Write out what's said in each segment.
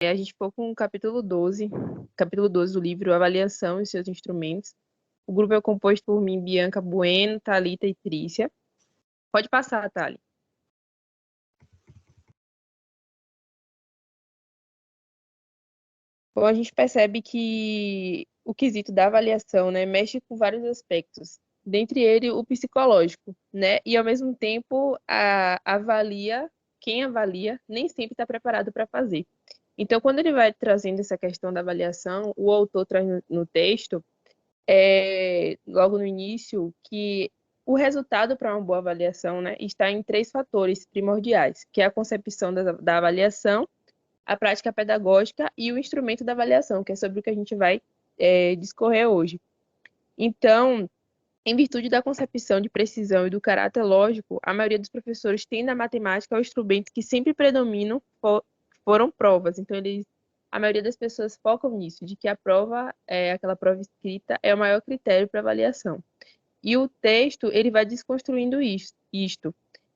A gente ficou com o capítulo 12 do livro Avaliação e seus instrumentos. O grupo é composto por mim, Bianca Bueno, Thalita e Trícia. Pode passar, Thali. Bom, a gente percebe que o quesito da avaliação, né, mexe com vários aspectos, dentre ele o psicológico, né, e ao mesmo tempo quem avalia nem sempre está preparado para fazer. Então, quando ele vai trazendo essa questão da avaliação, o autor traz no texto, logo no início, que o resultado para uma boa avaliação, né, está em três fatores primordiais, que é a concepção da avaliação, a prática pedagógica e o instrumento da avaliação, que é sobre o que a gente vai discorrer hoje. Então, em virtude da concepção de precisão e do caráter lógico, a maioria dos professores tem na matemática o instrumento que sempre predominam foram provas. Então, a maioria das pessoas focam nisso, de que a prova, aquela prova escrita, é o maior critério para avaliação. E o texto, ele vai desconstruindo isto,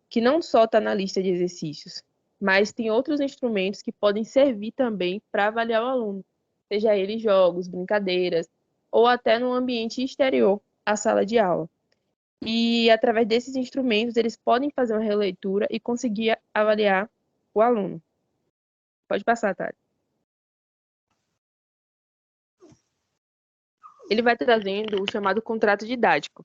que não só está na lista de exercícios, mas tem outros instrumentos que podem servir também para avaliar o aluno, seja ele jogos, brincadeiras, ou até no ambiente exterior à sala de aula. E através desses instrumentos, eles podem fazer uma releitura e conseguir avaliar o aluno. Pode passar, Tati. Ele vai trazendo o chamado contrato didático.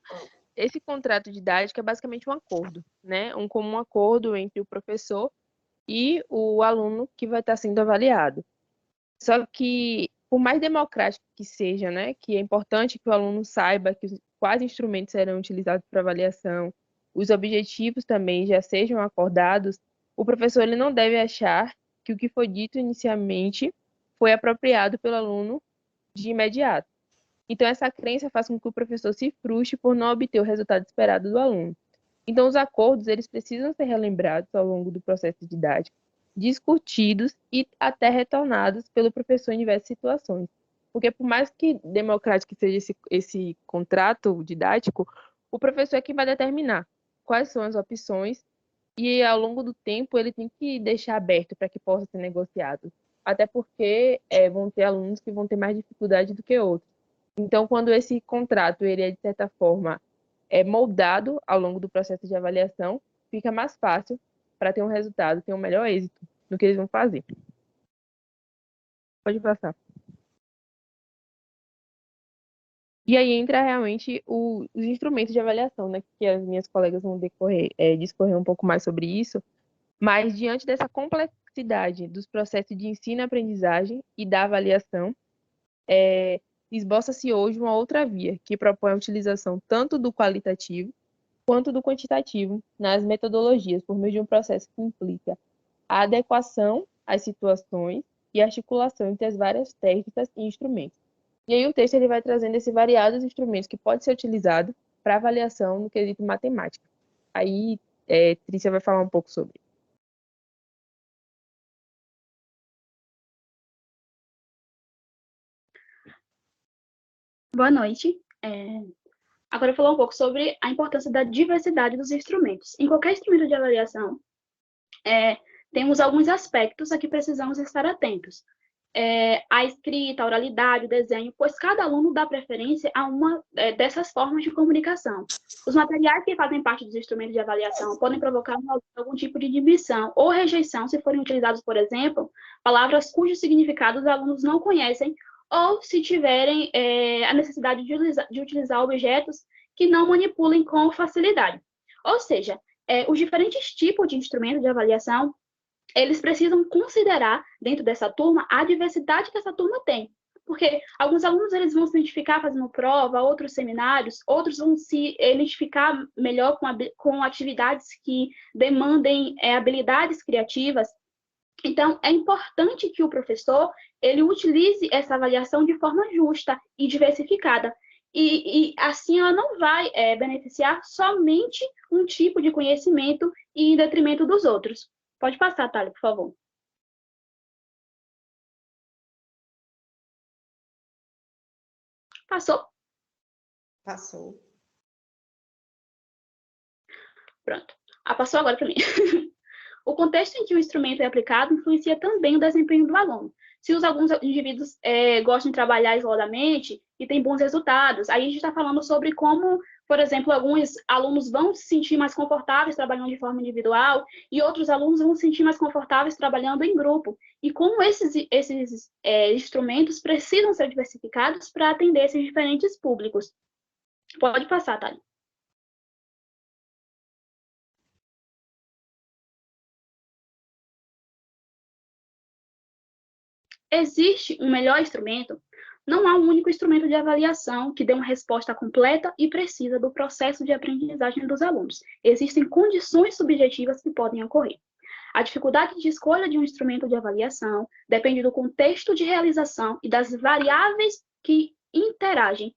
Esse contrato didático é basicamente um acordo, né? Um comum acordo entre o professor e o aluno que vai estar sendo avaliado. Só que, por mais democrático que seja, né, que é importante que o aluno saiba quais instrumentos serão utilizados para avaliação, os objetivos também já sejam acordados, o professor ele não deve achar que o que foi dito inicialmente foi apropriado pelo aluno de imediato. Então, essa crença faz com que o professor se frustre por não obter o resultado esperado do aluno. Então, os acordos, eles precisam ser relembrados ao longo do processo didático, discutidos e até retornados pelo professor em diversas situações. Porque, por mais que democrático seja esse contrato didático, o professor é quem vai determinar quais são as opções e, ao longo do tempo, ele tem que deixar aberto para que possa ser negociado. Até porque vão ter alunos que vão ter mais dificuldade do que outros. Então, quando esse contrato ele é, de certa forma, moldado ao longo do processo de avaliação, fica mais fácil para ter um resultado, ter um melhor êxito no que eles vão fazer. Pode passar. E aí entra realmente os instrumentos de avaliação, né? Que as minhas colegas vão discorrer um pouco mais sobre isso. Mas diante dessa complexidade dos processos de ensino e aprendizagem e da avaliação, esboça-se hoje uma outra via, que propõe a utilização tanto do qualitativo quanto do quantitativo nas metodologias, por meio de um processo que implica a adequação às situações e a articulação entre as várias técnicas e instrumentos. E aí o texto ele vai trazendo esses variados instrumentos que pode ser utilizado para avaliação no quesito matemática. Aí, Trícia vai falar um pouco sobre. Boa noite. Agora eu vou falar um pouco sobre a importância da diversidade dos instrumentos. Em qualquer instrumento de avaliação, temos alguns aspectos a que precisamos estar atentos. A escrita, a oralidade, o desenho, pois cada aluno dá preferência a uma dessas formas de comunicação. Os materiais que fazem parte dos instrumentos de avaliação podem provocar algum tipo de inibição ou rejeição se forem utilizados, por exemplo, palavras cujos significados os alunos não conhecem ou se tiverem a necessidade de utilizar objetos que não manipulem com facilidade. Ou seja, os diferentes tipos de instrumentos de avaliação eles precisam considerar, dentro dessa turma, a diversidade que essa turma tem. Porque alguns alunos eles vão se identificar fazendo prova, outros seminários, outros vão se identificar melhor com atividades que demandem habilidades criativas. Então, é importante que o professor ele utilize essa avaliação de forma justa e diversificada. E assim ela não vai beneficiar somente um tipo de conhecimento em detrimento dos outros. Pode passar, Thalia, por favor. Passou? Passou. Pronto. Passou agora para mim. O contexto em que o instrumento é aplicado influencia também o desempenho do aluno. Se alguns indivíduos gostam de trabalhar isoladamente e têm bons resultados, aí a gente está falando sobre como, por exemplo, alguns alunos vão se sentir mais confortáveis trabalhando de forma individual e outros alunos vão se sentir mais confortáveis trabalhando em grupo. E como esses instrumentos precisam ser diversificados para atender esses diferentes públicos. Pode passar, Thalia. Existe um melhor instrumento? Não há um único instrumento de avaliação que dê uma resposta completa e precisa do processo de aprendizagem dos alunos. Existem condições subjetivas que podem ocorrer. A dificuldade de escolha de um instrumento de avaliação depende do contexto de realização e das variáveis que interagem,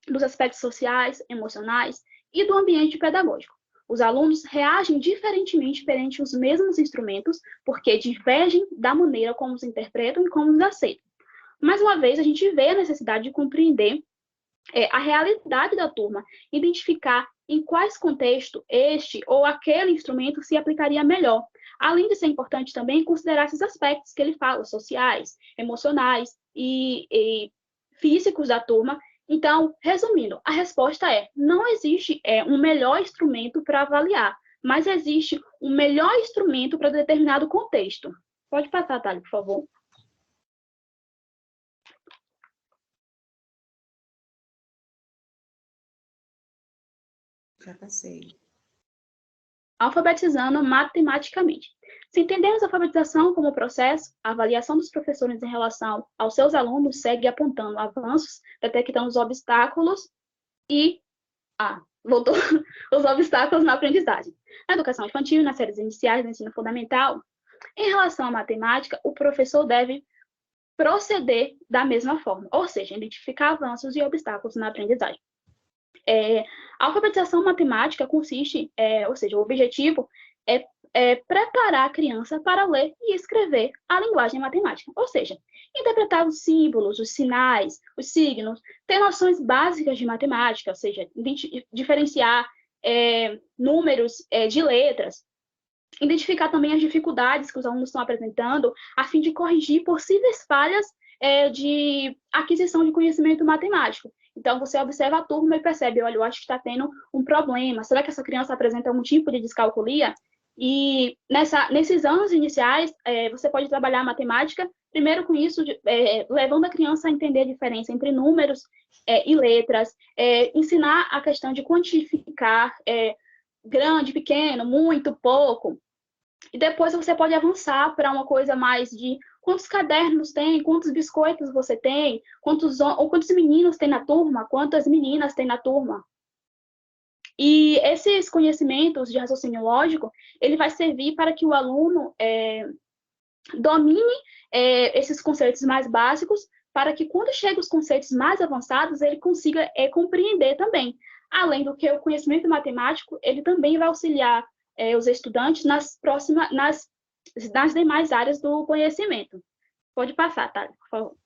dos aspectos sociais, emocionais e do ambiente pedagógico. Os alunos reagem diferentemente perante os mesmos instrumentos porque divergem da maneira como os interpretam e como os aceitam. Mais uma vez, a gente vê a necessidade de compreender a realidade da turma, identificar em quais contextos este ou aquele instrumento se aplicaria melhor. Além de ser importante também considerar esses aspectos que ele fala, sociais, emocionais e físicos da turma. Então, resumindo, a resposta é: não existe um melhor instrumento para avaliar, mas existe um melhor instrumento para determinado contexto. Pode passar, Thalia, por favor. Já passei. Alfabetizando matematicamente. Se entendemos a alfabetização como processo, a avaliação dos professores em relação aos seus alunos segue apontando avanços, detectando os obstáculos e os obstáculos na aprendizagem. Na educação infantil, nas séries iniciais do ensino fundamental, em relação à matemática, o professor deve proceder da mesma forma, ou seja, identificar avanços e obstáculos na aprendizagem. A alfabetização matemática consiste, ou seja, o objetivo é preparar a criança para ler e escrever a linguagem matemática, ou seja, interpretar os símbolos, os sinais, os signos, ter noções básicas de matemática, ou seja, diferenciar números de letras, identificar também as dificuldades que os alunos estão apresentando, a fim de corrigir possíveis falhas de aquisição de conhecimento matemático. Então, você observa a turma e percebe, olha, eu acho que está tendo um problema. Será que essa criança apresenta algum tipo de descalculia? E nesses anos iniciais, você pode trabalhar a matemática, primeiro com isso, levando a criança a entender a diferença entre números e letras, ensinar a questão de quantificar grande, pequeno, muito, pouco. E depois você pode avançar para uma coisa mais de quantos cadernos tem, quantos biscoitos você tem, quantos meninos tem na turma, quantas meninas tem na turma. E esses conhecimentos de raciocínio lógico, ele vai servir para que o aluno domine esses conceitos mais básicos, para que quando chega os conceitos mais avançados, ele consiga compreender também. Além do que o conhecimento matemático, ele também vai auxiliar os estudantes nas demais áreas do conhecimento. Pode passar, Thalia, por favor.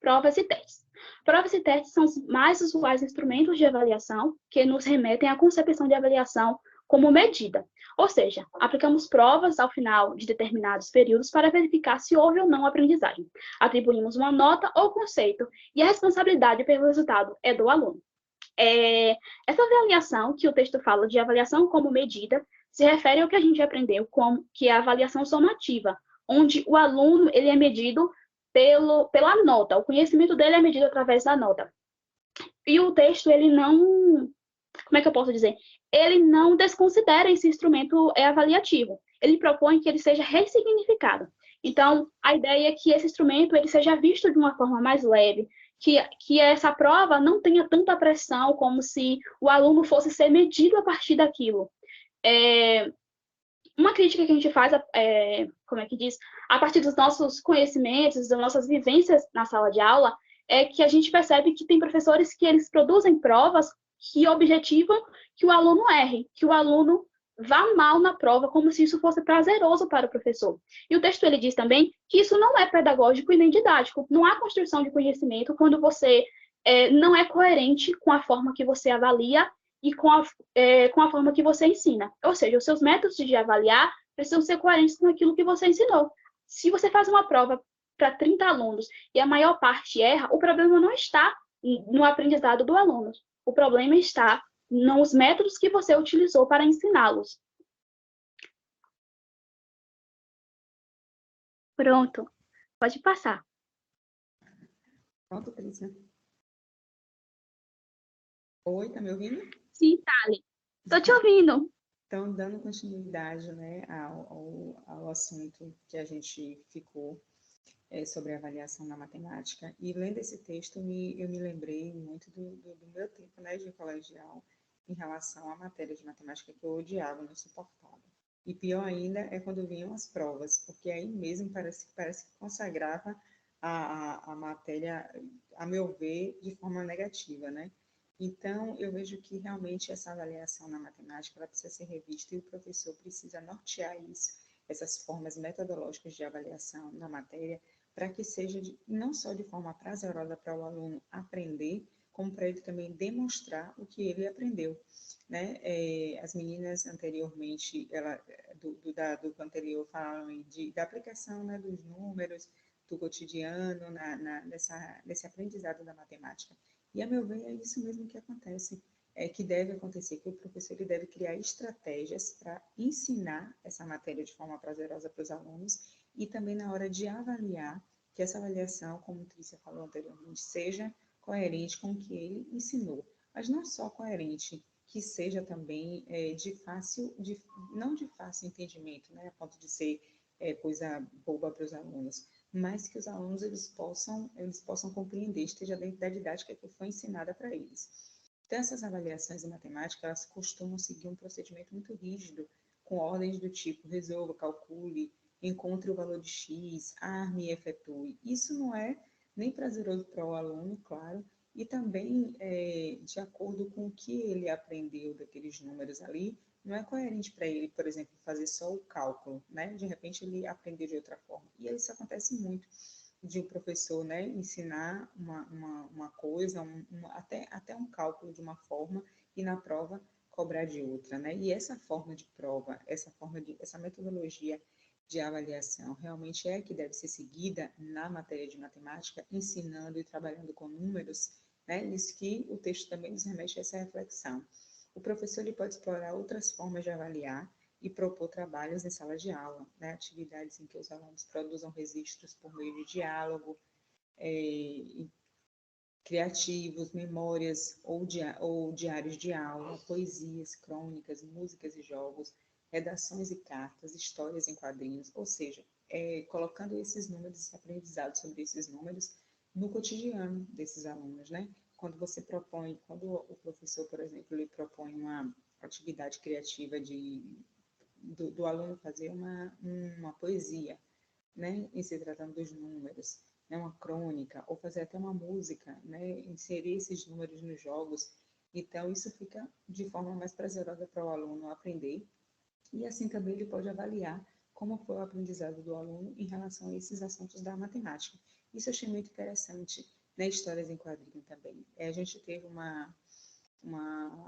Provas e testes. Provas e testes são os mais usuais instrumentos de avaliação que nos remetem à concepção de avaliação como medida. Ou seja, aplicamos provas ao final de determinados períodos para verificar se houve ou não aprendizagem. Atribuímos uma nota ou conceito e a responsabilidade pelo resultado é do aluno. Essa avaliação, que o texto fala de avaliação como medida, se refere ao que a gente aprendeu, que é a avaliação somativa, onde o aluno ele é medido pela nota, o conhecimento dele é medido através da nota. E o texto, ele não... Como é que eu posso dizer? Ele não desconsidera esse instrumento avaliativo. Ele propõe que ele seja ressignificado. Então, a ideia é que esse instrumento ele seja visto de uma forma mais leve, que essa prova não tenha tanta pressão como se o aluno fosse ser medido a partir daquilo. Uma crítica que a gente faz, como é que diz, a partir dos nossos conhecimentos, das nossas vivências na sala de aula, é que a gente percebe que tem professores que eles produzem provas que objetivam que o aluno erre, que o aluno vá mal na prova, como se isso fosse prazeroso para o professor. E o texto ele diz também que isso não é pedagógico e nem didático. Não há construção de conhecimento quando você não é coerente com a forma que você avalia e com a forma que você ensina. Ou seja, os seus métodos de avaliar precisam ser coerentes com aquilo que você ensinou. Se você faz uma prova para 30 alunos e a maior parte erra, o problema não está no aprendizado do aluno. O problema está nos métodos que você utilizou para ensiná-los. Pronto, pode passar. Pronto, Trícia. Oi, tá me ouvindo? Sim, Thali. Estou te ouvindo. Então, dando continuidade, né, ao assunto que a gente ficou sobre a avaliação na matemática, e lendo esse texto, eu me lembrei muito do meu tempo, né, de colegial, em relação à matéria de matemática que eu odiava, não suportava. E pior ainda é quando vinham as provas, porque aí mesmo parece que consagrava a matéria, a meu ver, de forma negativa, né? Então, eu vejo que realmente essa avaliação na matemática ela precisa ser revista e o professor precisa nortear isso, essas formas metodológicas de avaliação na matéria, para que seja não só de forma prazerosa para o aluno aprender, como para ele também demonstrar o que ele aprendeu. Né? As meninas anteriormente, do anterior, falaram da aplicação, né, dos números, do cotidiano, nesse aprendizado da matemática. E, a meu ver, é isso mesmo que acontece, que deve acontecer, que o professor ele deve criar estratégias para ensinar essa matéria de forma prazerosa para os alunos e também na hora de avaliar, que essa avaliação, como a Trícia falou anteriormente, seja coerente com o que ele ensinou. Mas não só coerente, que seja também não de fácil entendimento, né, a ponto de ser coisa boba para os alunos, mas que os alunos eles possam compreender, esteja dentro da didática que foi ensinada para eles. Então, essas avaliações em matemática, elas costumam seguir um procedimento muito rígido, com ordens do tipo resolva, calcule, encontre o valor de x, arme e efetue. Isso não é nem prazeroso para o aluno, claro, e também, de acordo com o que ele aprendeu daqueles números ali, não é coerente para ele, por exemplo, fazer só o cálculo, né? De repente ele aprendeu de outra forma. E isso acontece muito, de um professor, né, ensinar uma coisa, até um cálculo de uma forma, e na prova cobrar de outra, né? E essa forma de prova, essa metodologia de avaliação realmente é que deve ser seguida na matéria de matemática, ensinando e trabalhando com números, né? Isso que o texto também nos remete a essa reflexão. O professor ele pode explorar outras formas de avaliar e propor trabalhos em sala de aula, né? Atividades em que os alunos produzam registros por meio de diálogo, criativos, memórias ou diários de aula, poesias, crônicas, músicas e jogos, redações e cartas, histórias em quadrinhos, ou seja, colocando esses números, esse aprendizado sobre esses números no cotidiano desses alunos, né? Quando o professor, por exemplo, ele propõe uma atividade criativa do aluno fazer uma poesia, né, em se tratando dos números, né, uma crônica, ou fazer até uma música, né, inserir esses números nos jogos. Então, isso fica de forma mais prazerosa para o aluno aprender, e assim também ele pode avaliar como foi o aprendizado do aluno em relação a esses assuntos da matemática. Isso eu achei muito interessante, né, histórias em quadrinho também. A gente teve uma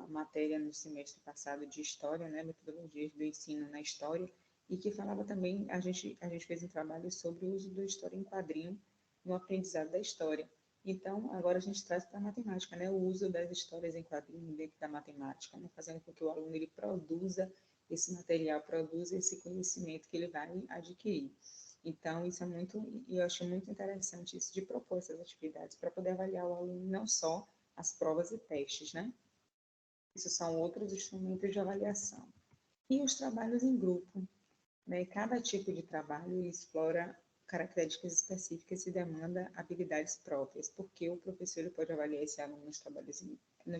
matéria no semestre passado de história, né, metodologias do ensino na história, e que falava também, a gente fez um trabalho sobre o uso da história em quadrinho no aprendizado da história. Então, agora a gente traz para a matemática, né, o uso das histórias em quadrinho dentro da matemática, né, fazendo com que o aluno ele produza esse material, produza esse conhecimento que ele vai adquirir. Então, isso é muito, e eu acho muito interessante isso de propor essas atividades para poder avaliar o aluno não só as provas e testes, né? Isso são outros instrumentos de avaliação. E os trabalhos em grupo, né? Cada tipo de trabalho explora características específicas e demanda habilidades próprias, porque o professor ele pode avaliar esse aluno nos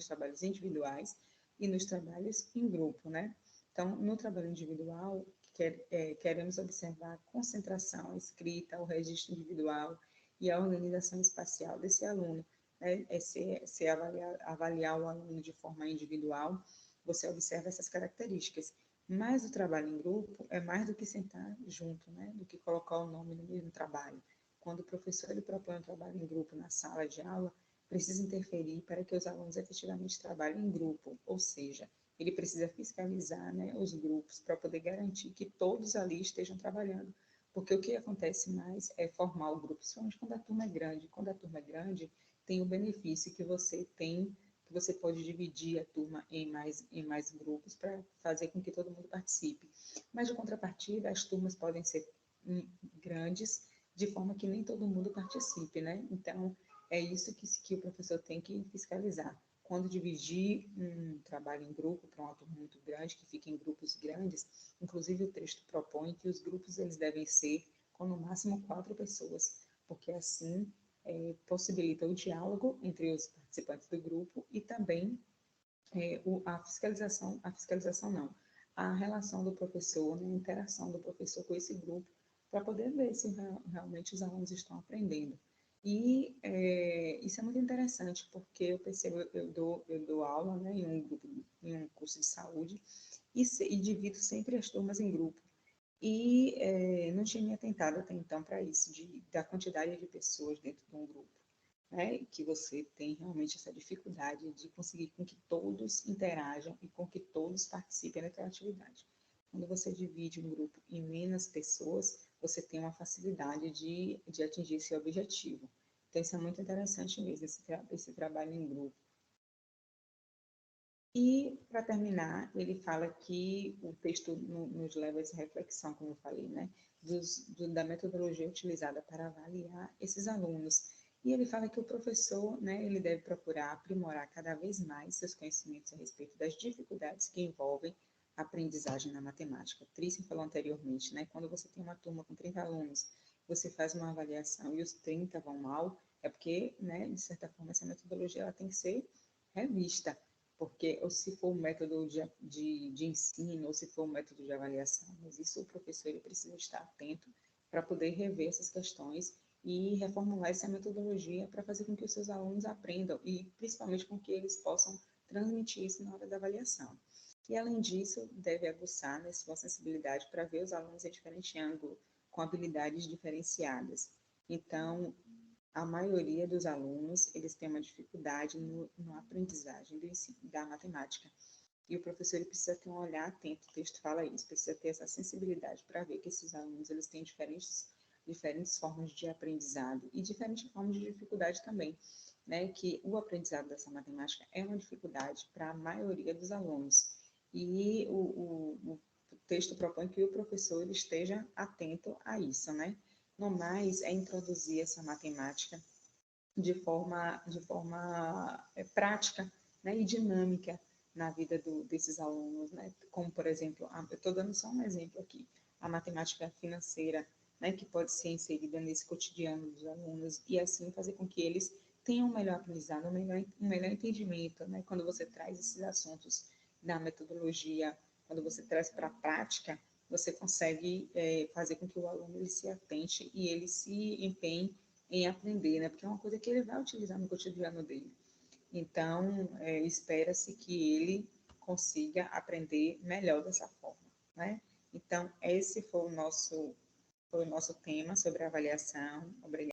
trabalhos individuais e nos trabalhos em grupo, né? Então, no trabalho individual, queremos observar a concentração, a escrita, o registro individual e a organização espacial desse aluno, né? Se avaliar o aluno de forma individual, você observa essas características. Mas o trabalho em grupo é mais do que sentar junto, né? Do que colocar o nome no mesmo trabalho. Quando o professor ele propõe um trabalho em grupo na sala de aula, precisa interferir para que os alunos efetivamente trabalhem em grupo, ou seja, ele precisa fiscalizar, né, os grupos para poder garantir que todos ali estejam trabalhando. Porque o que acontece mais é formar o grupo, principalmente quando a turma é grande. Quando a turma é grande, tem o benefício que você tem, que você pode dividir a turma em mais grupos para fazer com que todo mundo participe. Mas, de contrapartida, as turmas podem ser grandes, de forma que nem todo mundo participe, né? Então, é isso que o professor tem que fiscalizar. Quando dividir um trabalho em grupo para uma turma muito grande, que fica em grupos grandes, inclusive o texto propõe que os grupos eles devem ser com no máximo 4 pessoas, porque assim possibilita o diálogo entre os participantes do grupo e também a fiscalização não, a relação do professor, né, a interação do professor com esse grupo, para poder ver se realmente os alunos estão aprendendo. E isso é muito interessante, porque eu percebo, eu dou aula, né, em um grupo, em um curso de saúde, e divido sempre as turmas em grupo. E não tinha me atentado até então para isso, da quantidade de pessoas dentro de um grupo, né? Que você tem realmente essa dificuldade de conseguir com que todos interajam e com que todos participem daquela atividade. Quando você divide um grupo em menos pessoas, você tem uma facilidade de atingir esse objetivo. Então, isso é muito interessante mesmo, esse trabalho em grupo. E, para terminar, ele fala que o texto nos leva a essa reflexão, como eu falei, né, da metodologia utilizada para avaliar esses alunos. E ele fala que o professor, né, ele deve procurar aprimorar cada vez mais seus conhecimentos a respeito das dificuldades que envolvem a aprendizagem na matemática. Trícia falou anteriormente, né, quando você tem uma turma com 30 alunos, você faz uma avaliação e os 30 vão mal, é porque, né, de certa forma, essa metodologia ela tem que ser revista, porque ou se for um método de ensino, ou se for um método de avaliação, mas isso o professor ele precisa estar atento para poder rever essas questões e reformular essa metodologia para fazer com que os seus alunos aprendam e principalmente com que eles possam transmitir isso na hora da avaliação. E além disso, deve aguçar, né, sua sensibilidade para ver os alunos em diferente ângulo, com habilidades diferenciadas. Então, a maioria dos alunos, eles têm uma dificuldade no aprendizagem da matemática. E o professor ele precisa ter um olhar atento, o texto fala isso, precisa ter essa sensibilidade para ver que esses alunos eles têm diferentes formas de aprendizado e diferentes formas de dificuldade também, né? Que o aprendizado dessa matemática é uma dificuldade para a maioria dos alunos. E o texto propõe que o professor ele esteja atento a isso, né? No mais, é introduzir essa matemática de forma prática, né, e dinâmica na vida desses alunos, né? Como, por exemplo, eu estou dando só um exemplo aqui, a matemática financeira, né, que pode ser inserida nesse cotidiano dos alunos e assim fazer com que eles tenham um melhor aprendizado, um melhor entendimento, né? Quando você traz esses assuntos da metodologia, quando você traz para a prática, você consegue fazer com que o aluno ele se atente e ele se empenhe em aprender, né? Porque é uma coisa que ele vai utilizar no cotidiano dele. Então, espera-se que ele consiga aprender melhor dessa forma, né? Então, esse foi o nosso tema sobre a avaliação. Obrigada.